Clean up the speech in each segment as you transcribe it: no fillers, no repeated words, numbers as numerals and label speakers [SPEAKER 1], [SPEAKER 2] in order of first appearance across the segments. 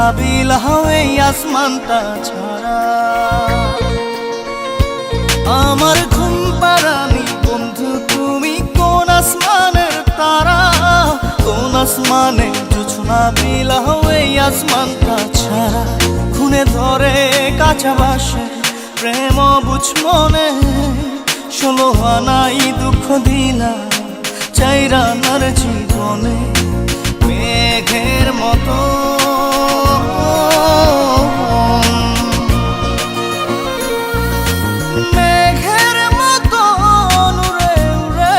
[SPEAKER 1] জোছনা বিলাও এই আসমানটা ছাড়া। আমার ঘুম পাড়ানি বন্ধু তুমি কোন আসমানের তারা, কোন আসমানে জোছনা বিলাও এই আসমানটা ছাড়া। খুনে ধরে কাঁচা বাসে প্রেম বুঝ মনে, 16 আনাই দুঃখ দিলা চাইরানার জীবনে। মেঘের মতো মেঘের মতো উড়ে উড়ে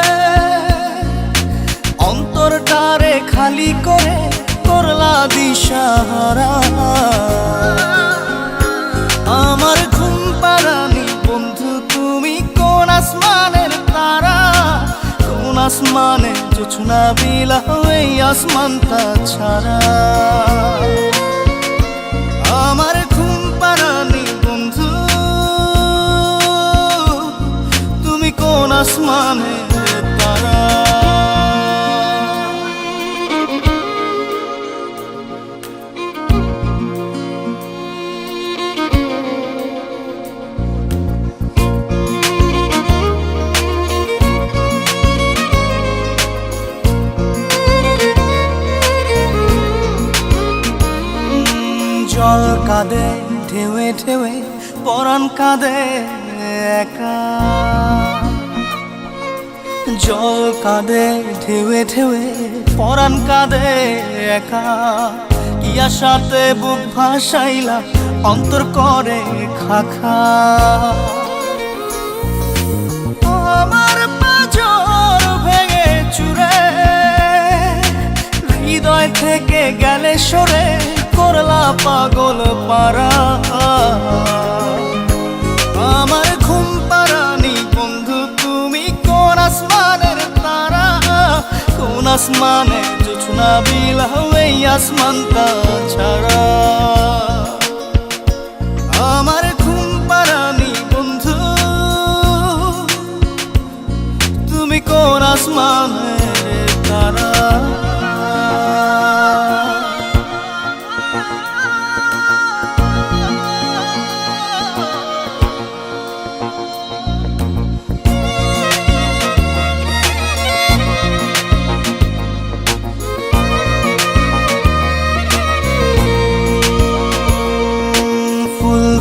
[SPEAKER 1] অন্তরটারে খালি করে করলা দিশাহারা। আমার ঘুম পাড়ানি বন্ধু তুমি কোন আসমানের তারা, কোন আসমানে জোছনা বিলাও এই আসমানটা ছাড়া। আমার ঘুম পাড়ানি বন্ধু তুমি কোন আসমানের তারা। জল কাঁদে ঢেউে ঢেউে পরাণ কাঁদে একা, জল কাঁদে ঢেউে ঢেউে পরাণ কাঁদে একা। কি আশাতে বুক ভাসাইলা অন্তর করে খাখা। আমার পাঁজর ভেঙে চুরে হৃদয় থেকে গেলে সরে করলা পাগল পারা। আমার ঘুম পাড়ানি বন্ধু তুমি কোন আসমানের তারা, কোন আসমানে জোছনা বিলাও এই আসমানটা ছাড়া। আমার ঘুম পাড়ানি বন্ধু তুমি কোন আসমানের তারা।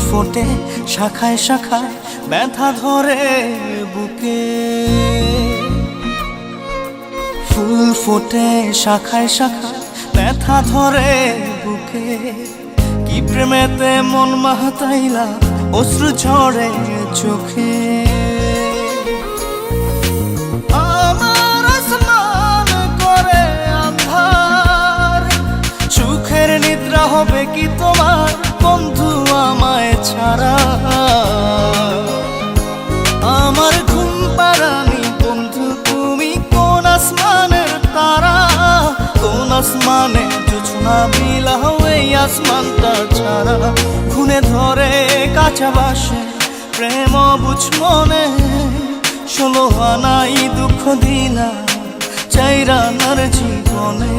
[SPEAKER 1] ফোটে শাখায় শাখায় ব্যথা ধরে বুকে, ফুল ফোটে শাখায় শাখায় ব্যথা ধরে বুকে। কি প্রেমেতে মন মাতাইলা অশ্রু ঝরে চোখে। আমার আসমান করে আন্ধার, সুখের নিদ্রা হবে কি তোমার বন্ধু আমায় ছাড়া। আমার ঘুম পাড়ানি বন্ধু তুমি কোন আসমানের তারা, কোন আসমানে জোছনা বিলাও এই আসমানটা ছাড়া। খুনে ধরে কাঁচা বাসে প্রেম বুঝ মনে, 16 আনাই দুঃখ দিলা চাইরানার জীবনে।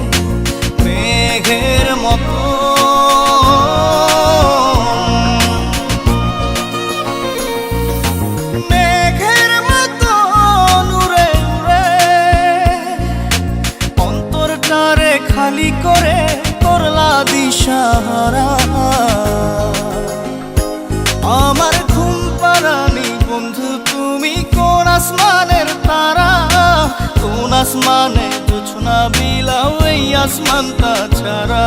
[SPEAKER 1] মেঘের মতো খালি করে করলা দিশাহারা। আমার ঘুম পাড়ানি বন্ধু তুমি কোন আসমানের তারা, কোন আসমানে জোছনা বিলাও এই আসমানটা ছাড়া।